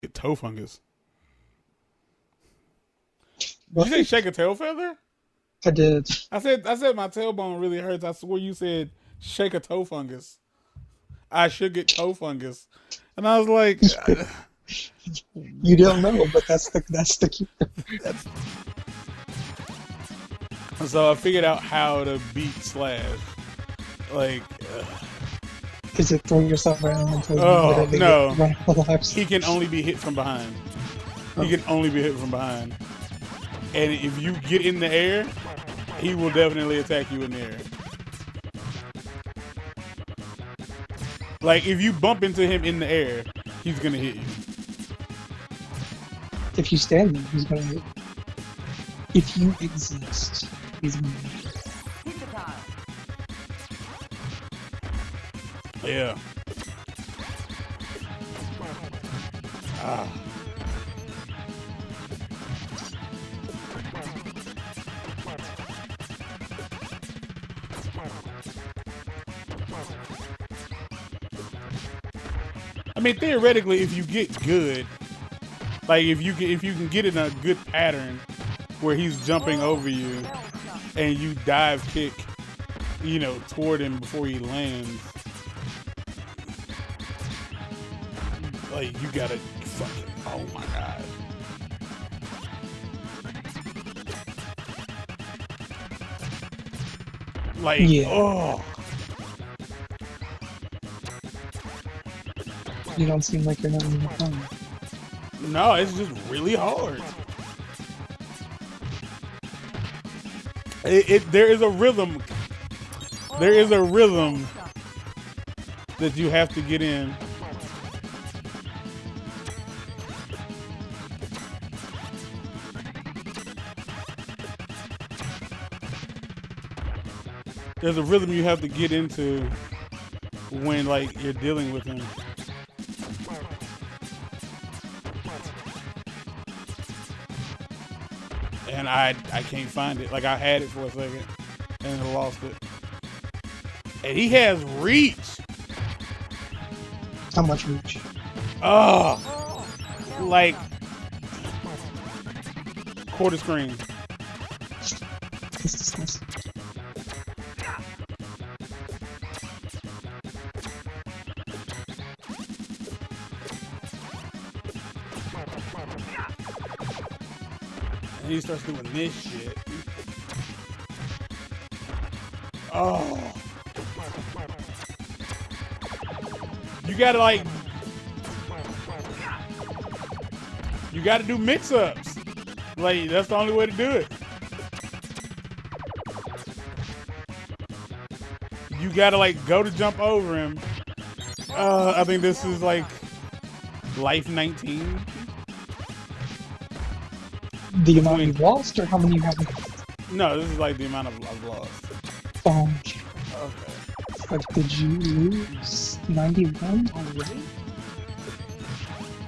Get toe fungus. Did What? you say shake a tail feather? I did. I said my tailbone really hurts. I swear you said shake a toe fungus. I should get toe fungus, and I was like, You don't know, but that's the key. that's. So I figured out how to beat Slash. Like, Is it throw yourself around until you oh literally no, run out of lives? he can only be hit from behind. He Oh, can only be hit from behind, and if you get in the air, he will definitely attack you in the air. Like if you bump into him in the air, he's gonna hit you. if you stand there, he's gonna hit you. If you exist, he's gonna hit you. Yeah. Ah. I mean, theoretically, if you get good, like if you can get in a good pattern where he's jumping over you and you dive kick, toward him before he lands, like you gotta fucking, oh my god. Like, Yeah, oh. you don't seem like you're having fun. No, it's just really hard. There is a rhythm. There is a rhythm that you have to get in. There's a rhythm you have to get into when like you're dealing with him. And I can't find it. Like I had it for a second and I lost it. And he has reach. How much reach? Oh, like quarter screen. It's disgusting. And he starts doing this shit. Oh. You gotta like, you gotta do mix-ups. Like, that's the only way to do it. You gotta like go to jump over him. I think this is like life 19. The amount you've lost, or how many you haven't? No, this is like the amount I've lost. Oh, Okay. like, did you lose 91 already?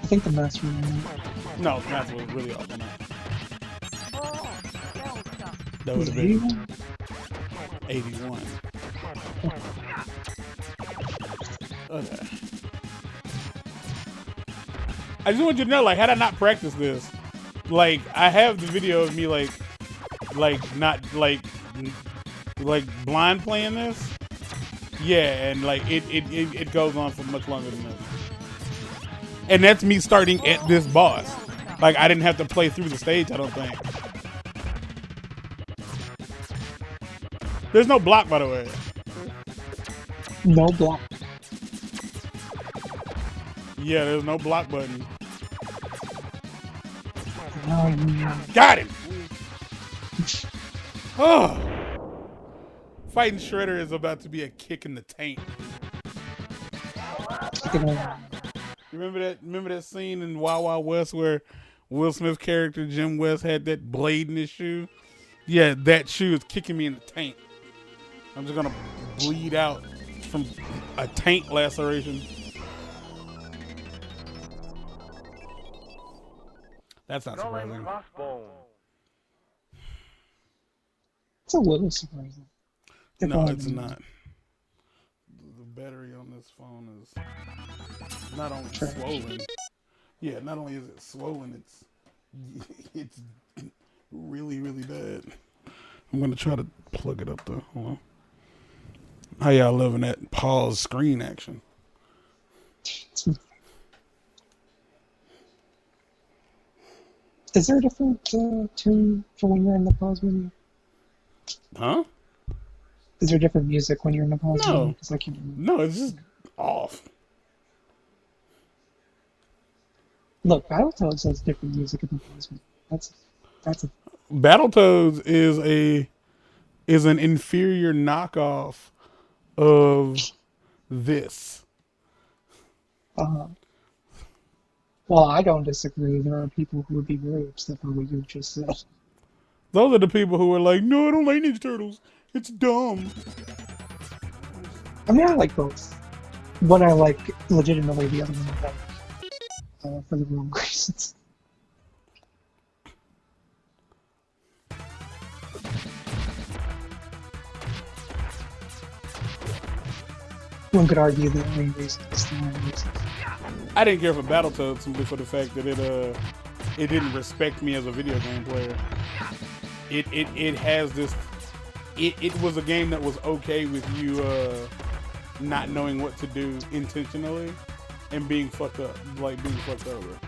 I think the math's really wrong. No, math was really off on that. That would Was have it been 81? 81. Okay. I just want you to know, like, had I not practiced this, like, I have the video of me, like not, like blind playing this. Yeah, and, like, it goes on for much longer than this. And that's me starting at this boss. Like, I didn't have to play through the stage, I don't think. There's no block, by the way. No block. Yeah, there's no block button. No, you Got him! Oh. Fighting Shredder is about to be a kick in the tank. Remember that scene in Wild Wild West where Will Smith's character Jim West had that blade in his shoe? Yeah, that shoe is kicking me in the tank. I'm just gonna bleed out from a tank laceration. That's not surprising. It's a little surprising. No, it's not. The battery on this phone is not only swollen, Yeah, not only is it swollen, it's really, really bad. I'm gonna try to plug it up though. Hold on. How y'all loving that pause screen action? Is there a different tune for when you're in the pause menu? Huh? Is there different music when you're in the pause No. menu? 'Cause I can't remember. No, it's just off. Look, Battletoads has different music in the pause menu. That's a Battletoads is an inferior knockoff of this. Well, I don't disagree. There are people who would be very upset by what you just said. Those are the people who are like, no, I don't like Ninja Turtles. It's dumb. I mean, I like both. One I like legitimately, the other one I like for the wrong reasons. One could argue that the main reason is the wrong reasons. I didn't care for Battletoads simply for the fact that it didn't respect me as a video game player. It has this. It was a game that was okay with you not knowing what to do intentionally and being fucked up, like being fucked over.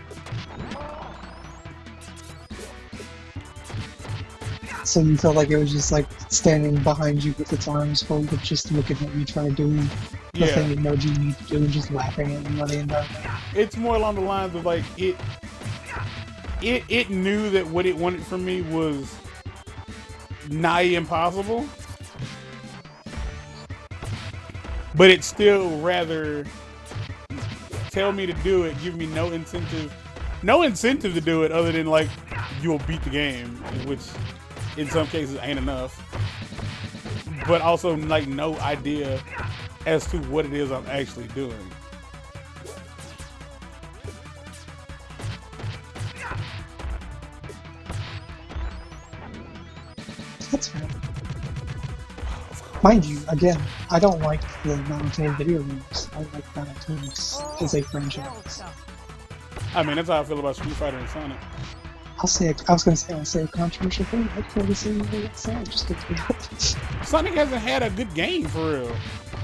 So you felt like it was just like standing behind you with its arms folded, just looking at you trying to do the thing it knows you need to do, and just laughing at you while they end up. It's more along the lines of like it knew that what it wanted from me was nigh impossible, but it still rather tell me to do it, give me no incentive to do it other than like you'll beat the game, which in some cases ain't enough, but also like no idea as to what it is I'm actually doing. That's fair. Mind you, again, I don't like the monotone video games. I like Battletoads as a franchise. I mean, that's how I feel about Street Fighter and Sonic. I'll say a controversial thing. I'd probably say it's sad just because Sonic hasn't had a good game for real.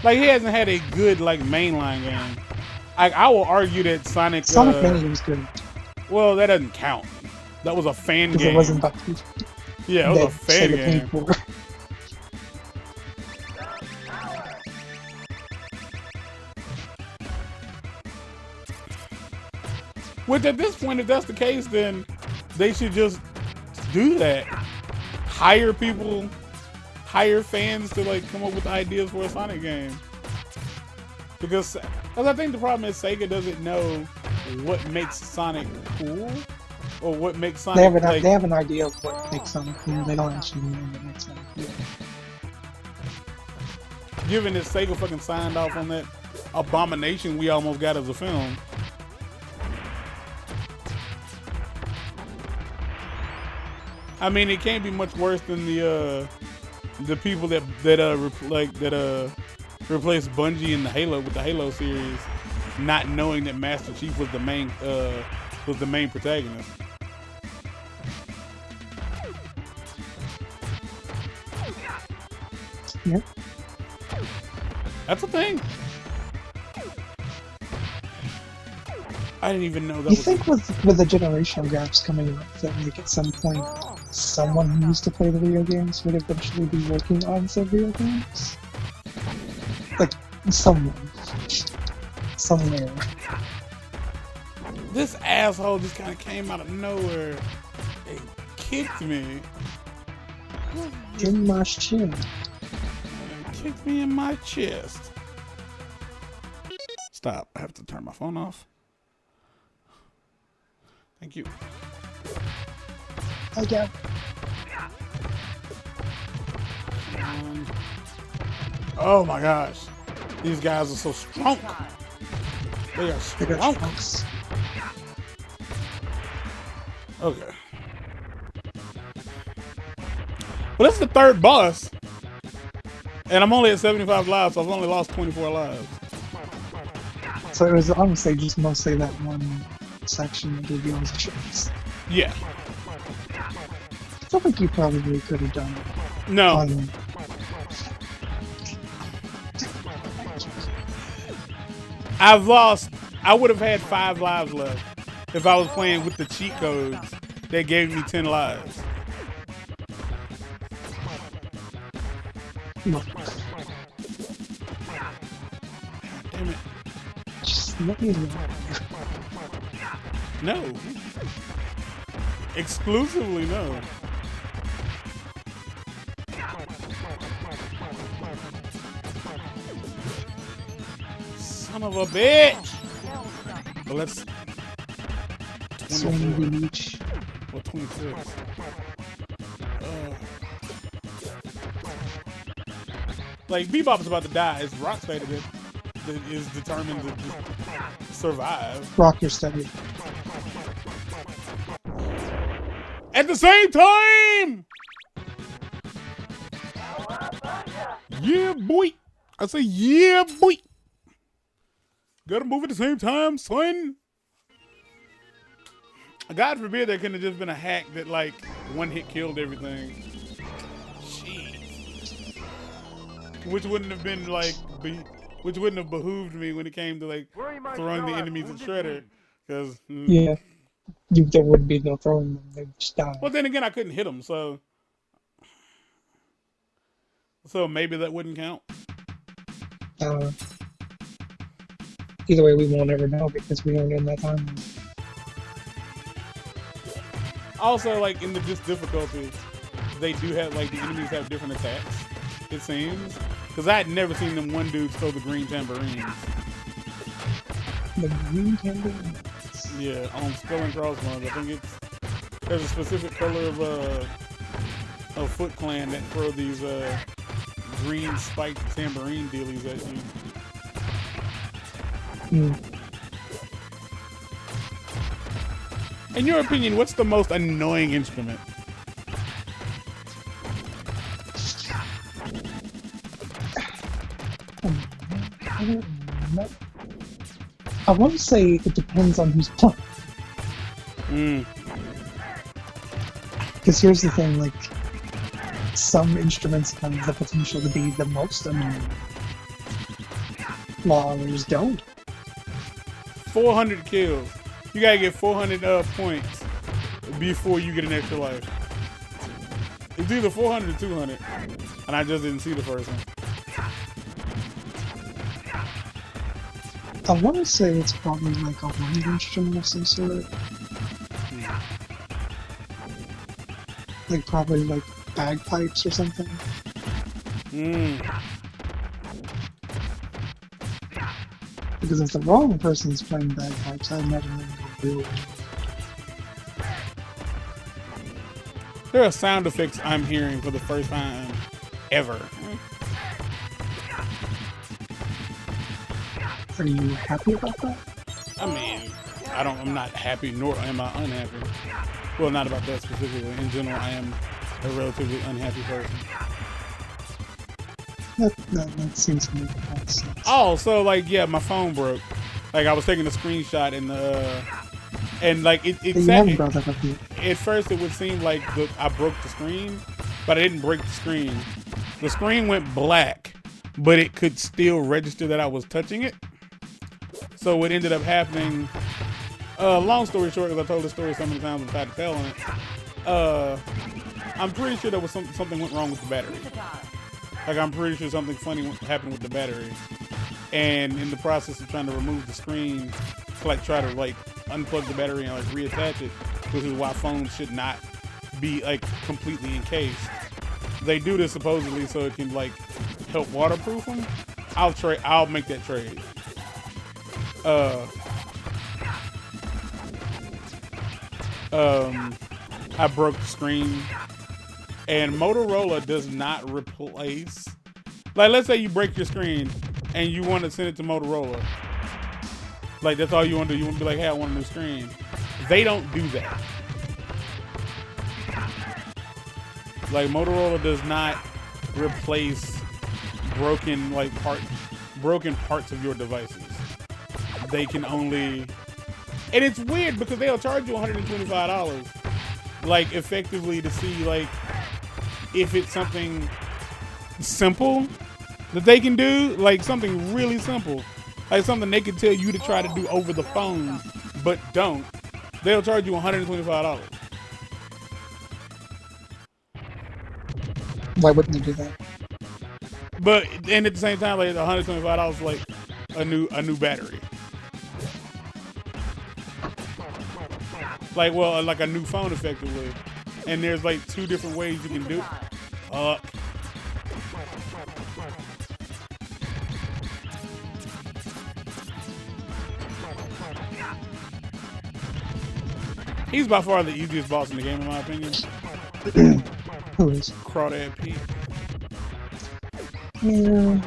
Like he hasn't had a good like mainline game. I will argue that Sonic Mania was good. Well, that doesn't count. That was a fan game. It wasn't about yeah, it was a fan game. Which at this point, if that's the case, then they should just do that. Hire people, hire fans to like come up with ideas for a Sonic game. Because I think the problem is Sega doesn't know what makes Sonic cool or what makes Sonic. They have an idea of what makes Sonic cool. They don't actually know what makes Sonic cool. Given that Sega fucking signed off on that abomination we almost got as a film. I mean, it can't be much worse than the people that replaced Bungie in the Halo with the Halo series, not knowing that Master Chief was the main protagonist. Yeah, that's a thing. I didn't even know that. You think with the generational gaps coming up, that like at some point, someone who used to play the video games would eventually be working on said video games? Like, someone. Somewhere. This asshole just kind of came out of nowhere and kicked me. In my shin. Kicked me in my chest. Stop. I have to turn my phone off. Thank you. Okay. Oh my gosh. These guys are so strong. They are strong. Okay. Well, this is the third boss. And I'm only at 75 lives, so I've only lost 24 lives. So it was honestly just mostly that one section that gave you all the choice. Yeah. I feel like you probably could have done it. No. I've lost. I would have had 5 lives left if I was playing with the cheat codes that gave me 10 lives. Look. Damn it. Just let me know. No. Exclusively no. Son of a bitch! Well, let's... 20 each. Well, 26. Like, Bebop is about to die. It's Rocksteady that is determined to survive. Rock your steady. At the same time! Yeah, boy! I say, yeah, boy! Gotta move at the same time, son! God forbid there couldn't have just been a hack that, like, one hit killed everything. Jeez. Which wouldn't have been, like, which wouldn't have behooved me when it came to, like, throwing the enemies in Shredder. Because... Yeah. There would be no throwing them. They just die. Well, then again, I couldn't hit them, so... So maybe that wouldn't count. Either way, we won't ever know because we aren't in that time. Also, like, in the just difficulty, they do have, like, the enemies have different attacks, it seems. Because I had never seen them one dude throw the green tambourines. The green tambourines? Yeah, on Skull and Crossbones. I think there's a specific color of Foot Clan that throw these green spiked tambourine dealies at you. In your opinion, what's the most annoying instrument? I don't know. I want to say it depends on who's playing. Because here's the thing, like, some instruments have the potential to be the most annoying, while others don't. 400 kills. You gotta get 400 points before you get an extra life. It's either 400 or 200, and I just didn't see the first one. I want to say it's probably like a wind instrument of some sort. Like probably like bagpipes or something. Because if the wrong person's playing bagpipes, I imagine them to go real. There are sound effects I'm hearing for the first time ever. Are you happy about that? I mean, I'm not happy, nor am I unhappy. Well, not about that specifically. In general, I am a relatively unhappy person. That seems to make a lot of sense. Oh, so like, yeah, my phone broke. Like, I was taking a screenshot and like at first it would seem like I broke the screen, but I didn't break the screen. The screen went black, but it could still register that I was touching it. So what ended up happening, long story short, because I told this story so many times without to tell on it, I'm pretty sure there was something went wrong with the battery. Like, I'm pretty sure something funny happened with the battery. And in the process of trying to remove the screen, to like try to like unplug the battery and like reattach it, which is why phones should not be like completely encased. They do this supposedly so it can like help waterproof them. I'll make that trade. I broke the screen, and Motorola does not replace. Like, let's say you break your screen and you want to send it to Motorola. Like, that's all you want to do. You want to be like, hey, I want a new screen. They don't do that. Like, Motorola does not replace broken parts of your devices. They can only And it's weird because they'll charge you $125, like effectively to see like if it's something simple that they can do, like something really simple, like something they can tell you to try to do over the phone, but don't. They'll charge you $125. Why wouldn't they do that? But and at the same time, like $125 like a new battery. Like like a new phone effectively. And there's like 2 different ways you can do it. He's by far the easiest boss in the game in my opinion. Who is? Crawdad Pete. Yeah.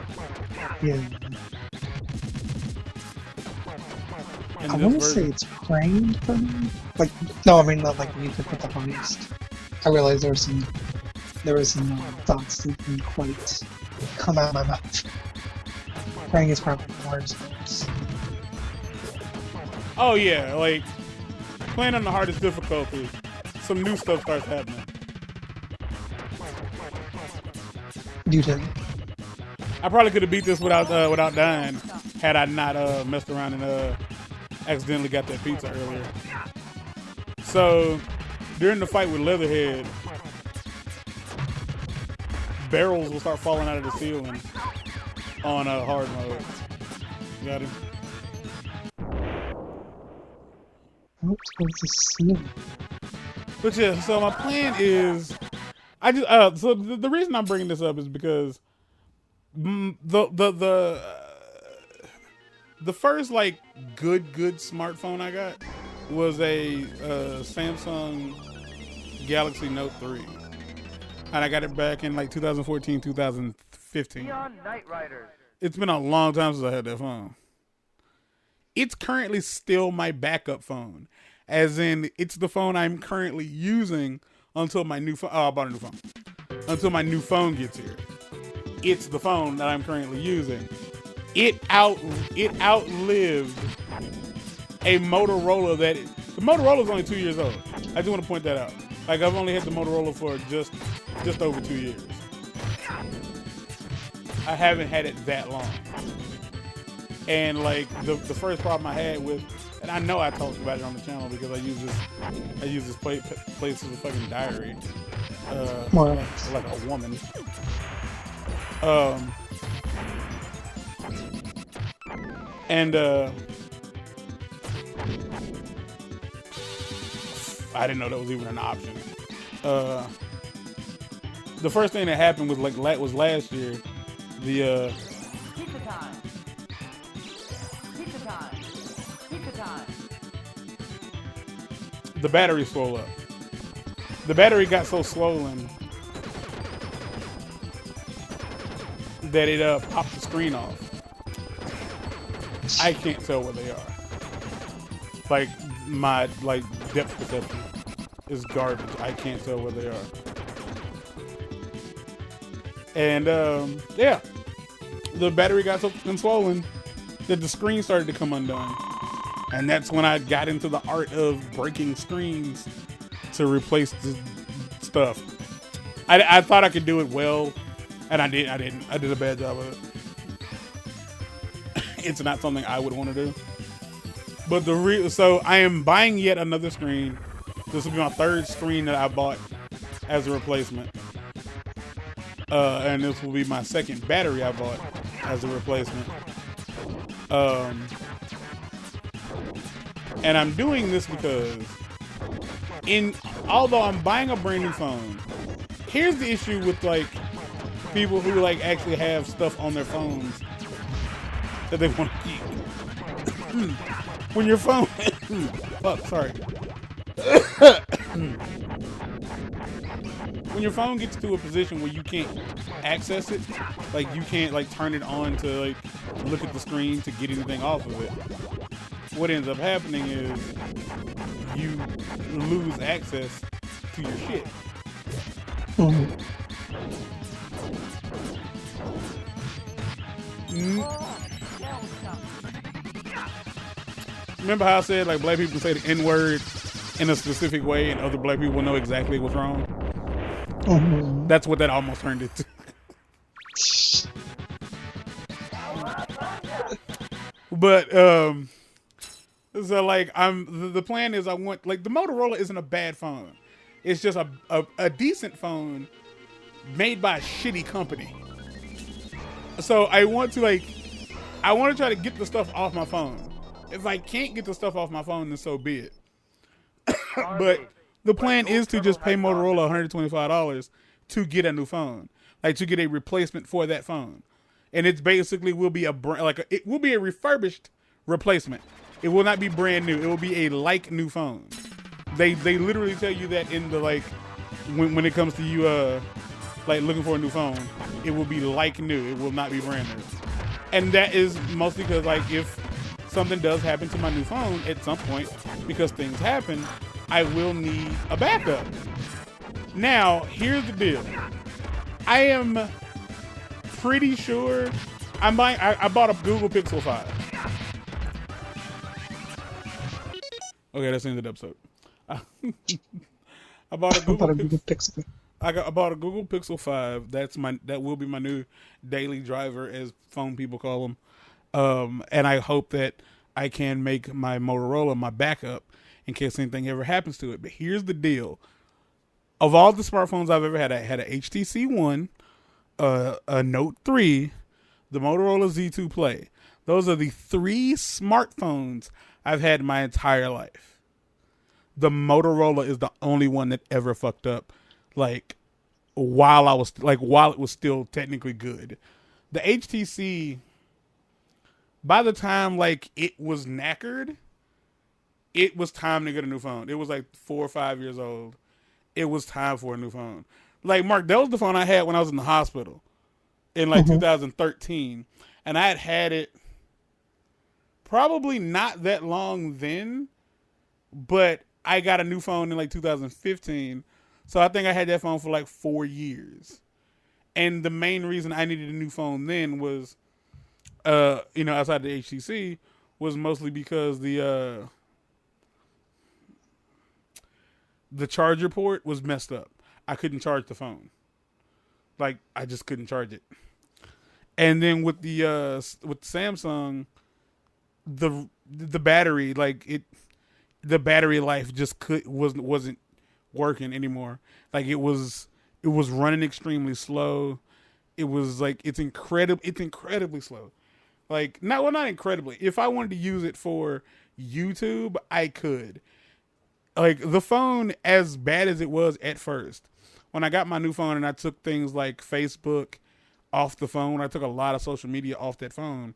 I want to say it's framed for me. Like, no, I mean not like when you could put the hardest. I realized there were some thoughts that didn't quite come out of my mouth. Praying is probably the hardest parts. Oh yeah, like playing on the hardest difficulty, some new stuff starts happening. You did. I probably could have beat this without dying had I not messed around and accidentally got that pizza earlier. So during the fight with Leatherhead, barrels will start falling out of the ceiling on hard mode. Got him. Oops, what's the ceiling? But yeah, so my plan is, I just so the reason I'm bringing this up is because the first like good smartphone I got was a Samsung Galaxy Note 3, and I got it back in like 2014, 2015. It's been a long time since I had that phone. It's currently still my backup phone, as in it's the phone I'm currently using until my new phone. Oh, I bought a new phone. Until my new phone gets here. It's the phone that I'm currently using. It outlived a Motorola the Motorola is only 2 years old. I do want to point that out. Like I've only had the Motorola for just over 2 years. I haven't had it that long. And like the first problem I had with, and I know I talked about it on the channel because I use this place as a fucking diary, like a woman. I didn't know that was even an option. The first thing that happened was last year. The the battery swelled up. The battery got so swollen that it popped the screen off. I can't tell where they are. Like my depth perception is garbage. I can't tell where they are. And yeah, the battery got so swollen that the screen started to come undone. And that's when I got into the art of breaking screens to replace the stuff. I thought I could do it well, and I didn't. I did a bad job of it. It's not something I would want to do. But so I am buying yet another screen. This will be my third screen that I bought as a replacement. And this will be my second battery I bought as a replacement. And I'm doing this because although I'm buying a brand new phone, here's the issue with like people who like actually have stuff on their phones that they want to keep. When your phone when your phone gets to a position where you can't access it, like you can't like turn it on to like look at the screen to get anything off of it, what ends up happening is you lose access to your shit. Remember how I said like black people say the N word in a specific way, and other black people know exactly what's wrong. Mm-hmm. That's what that almost turned into. But so like the plan is I want like the Motorola isn't a bad phone. It's just a decent phone made by a shitty company. So I want to try to get the stuff off my phone. If I can't get the stuff off my phone, then so be it. But the plan is to just pay Motorola $125 to get a new phone, like to get a replacement for that phone, and it's basically will be it will be a refurbished replacement. It will not be brand new. It will be a like new phone. They literally tell you that in the like when it comes to you like looking for a new phone, it will be like new. It will not be brand new, and that is mostly because like if something does happen to my new phone at some point, because things happen, I will need a backup. Now, here's the deal. I am pretty sure I bought a Google Pixel 5. Okay, that's the end of the episode. I bought a Google Pixel. I bought a Google Pixel 5. That will be my new daily driver, as phone people call them. And I hope that I can make my Motorola my backup in case anything ever happens to it. But here's the deal. Of all the smartphones I've ever had, I had a HTC One, a Note 3, the Motorola Z2 Play. Those are the 3 smartphones I've had my entire life. The Motorola is the only one that ever fucked up, like while it was still technically good. The HTC, by the time like it was knackered, it was time to get a new phone. It was like 4 or 5 years old. It was time for a new phone. Like, Mark, that was the phone I had when I was in the hospital in like 2013. And I had it probably not that long then, but I got a new phone in like 2015. So I think I had that phone for like 4 years. And the main reason I needed a new phone then was, outside the HTC, was mostly because the charger port was messed up. I couldn't charge the phone. Like, I just couldn't charge it. And then with the Samsung, the battery, the battery life just wasn't working anymore. Like it was running extremely slow. It was like it's incredibly slow. Like not incredibly. If I wanted to use it for YouTube, I could. Like the phone, as bad as it was at first, when I got my new phone and I took things like Facebook off the phone, I took a lot of social media off that phone,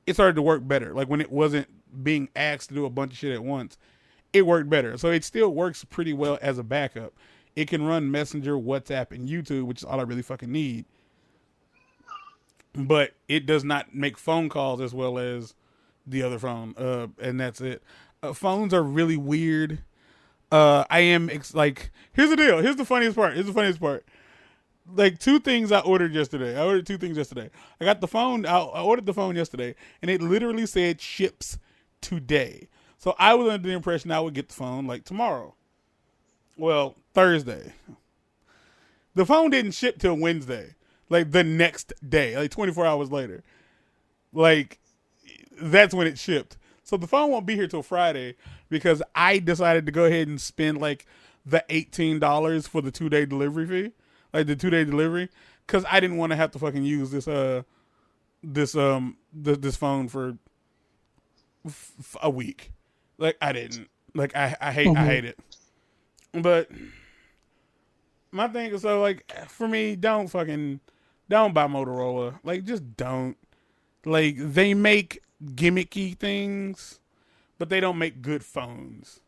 it started to work better. Like when it wasn't being asked to do a bunch of shit at once, it worked better. So it still works pretty well as a backup. It can run Messenger, WhatsApp, and YouTube, which is all I really fucking need. But it does not make phone calls as well as the other phone. And that's it. Phones are really weird. Here's the deal. Here's the funniest part. Like 2 things I ordered yesterday. I ordered 2 things yesterday. I got the phone. I ordered the phone yesterday, and it literally said ships today. So I was under the impression I would get the phone like tomorrow. Well, Thursday. The phone didn't ship till Wednesday. Like the next day, like 24 hours later. Like that's when it shipped. So the phone won't be here till Friday because I decided to go ahead and spend like the $18 for the 2-day delivery fee. Like the 2-day delivery, because I didn't want to have to fucking use this phone for a week. Like I didn't. Like I hate it. But my thing is, so like for me, don't buy Motorola. Like just don't. Like they make gimmicky things, but they don't make good phones.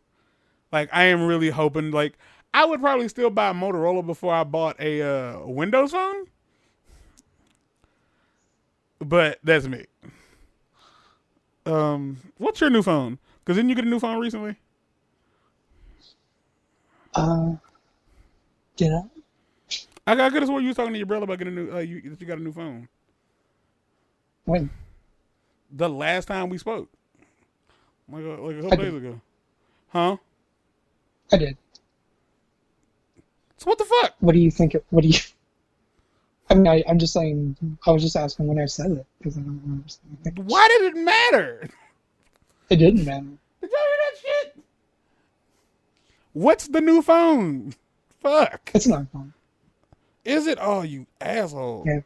Like I am really hoping like. I would probably still buy a Motorola before I bought a Windows phone. But that's me. What's your new phone? Because didn't you get a new phone recently? Did I? I could have sworn you was talking to your brother about getting a new, you got a new phone. When? The last time we spoke. like a couple I days did. ago. Huh? I did. So what the fuck? What do you think? What do you? I mean, I'm just saying. I was just asking when I said it because I don't remember saying it. Why did it matter? It didn't matter. Did y'all hear that shit? What's the new phone? Fuck. It's not fun. Is it? Oh, you asshole. Yeah.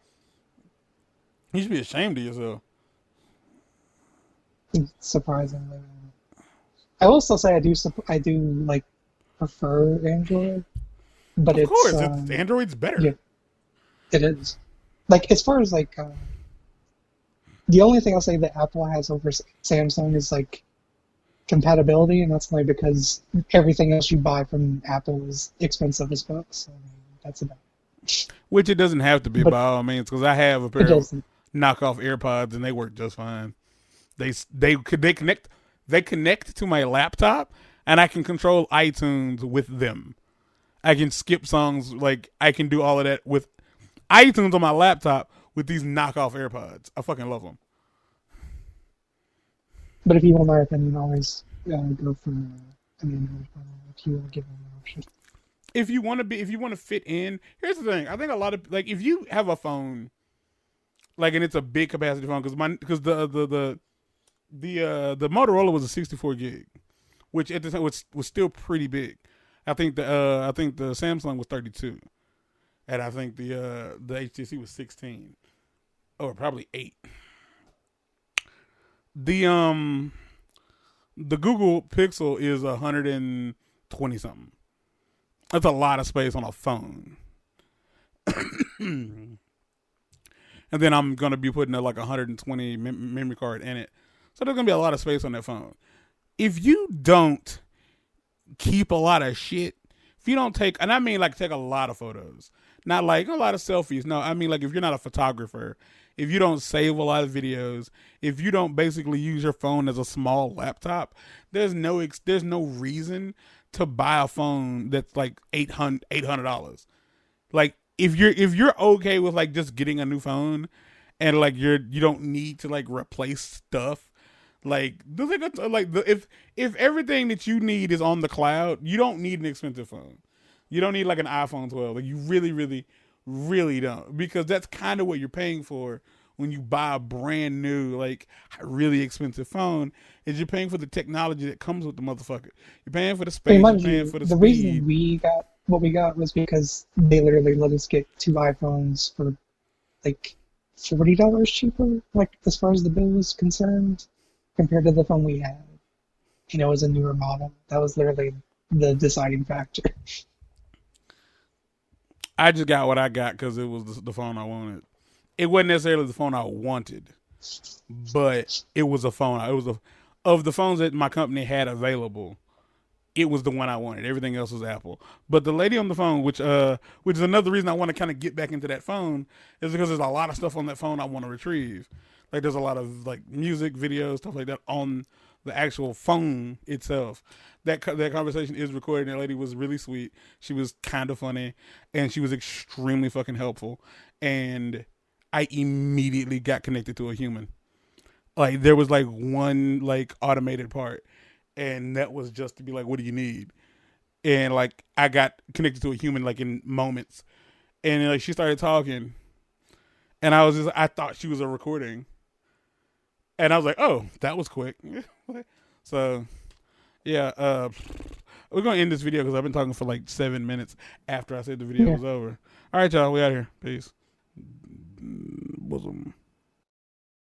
You should be ashamed of yourself. Surprisingly, I will still say I do. I do like prefer Android, but Of course, it's Android's better. yeah, it is. Like as far as like the only thing I'll say that Apple has over Samsung is like compatibility, and that's only because everything else you buy from Apple is expensive as fuck. So that's about it. Which it doesn't have to be But by all means, because I have a it pair of doesn't. knockoff AirPods and they work just fine. They connect to my laptop, and I can control iTunes with them. I can skip songs, like I can do all of that with iTunes on my laptop with these knockoff AirPods. I fucking love them. But if you want my opinion, always go for an Android phone if you want to give them an option. If you want to fit in, here's the thing. I think a lot of like if you have a phone, like and it's a big capacity phone, because the Motorola was a 64 gig, which at the time was still pretty big. I think the Samsung was 32, and I think the HTC was 16, or probably 8. The Google Pixel is 120 something. That's a lot of space on a phone. And then I'm gonna be putting like 120 memory card in it, so there's gonna be a lot of space on that phone. If you don't keep a lot of shit, if you don't take, and I mean like take a lot of photos, not like a lot of selfies. No, I mean like if you're not a photographer, if you don't save a lot of videos, if you don't basically use your phone as a small laptop, there's no reason to buy a phone that's like $800. Like if you're okay with like just getting a new phone, and like you don't need to like replace stuff. Like if everything that you need is on the cloud, you don't need an expensive phone. You don't need like an iPhone 12. Like you really, really, really don't, because that's kind of what you're paying for when you buy a brand new, like really expensive phone. Is you're paying for the technology that comes with the motherfucker. You're paying for the space. You're paying for the speed. Reason we got what we got was because they literally let us get 2 iPhones for like $40 cheaper, like as far as the bill was concerned, compared to the phone we had. You know, it was a newer model. That was literally the deciding factor. I just got what I got because it was the phone I wanted. It wasn't necessarily the phone I wanted, but it was a phone. Of the phones that my company had available, it was the one I wanted. Everything else was Apple. But the lady on the phone, which is another reason I want to kind of get back into that phone, is because there's a lot of stuff on that phone I want to retrieve. Like there's a lot of like music, videos, stuff like that on the actual phone itself. That conversation is recorded, and that lady was really sweet. She was kind of funny, and she was extremely fucking helpful. And I immediately got connected to a human. Like there was like one like automated part, and that was just to be like, what do you need? And like I got connected to a human like in moments, and like she started talking, and I thought she was a recording, and I was like, oh, that was quick. So yeah, we're gonna end this video because I've been talking for like 7 minutes after I said the video was over. All right, y'all, we out here. Peace. Bosom.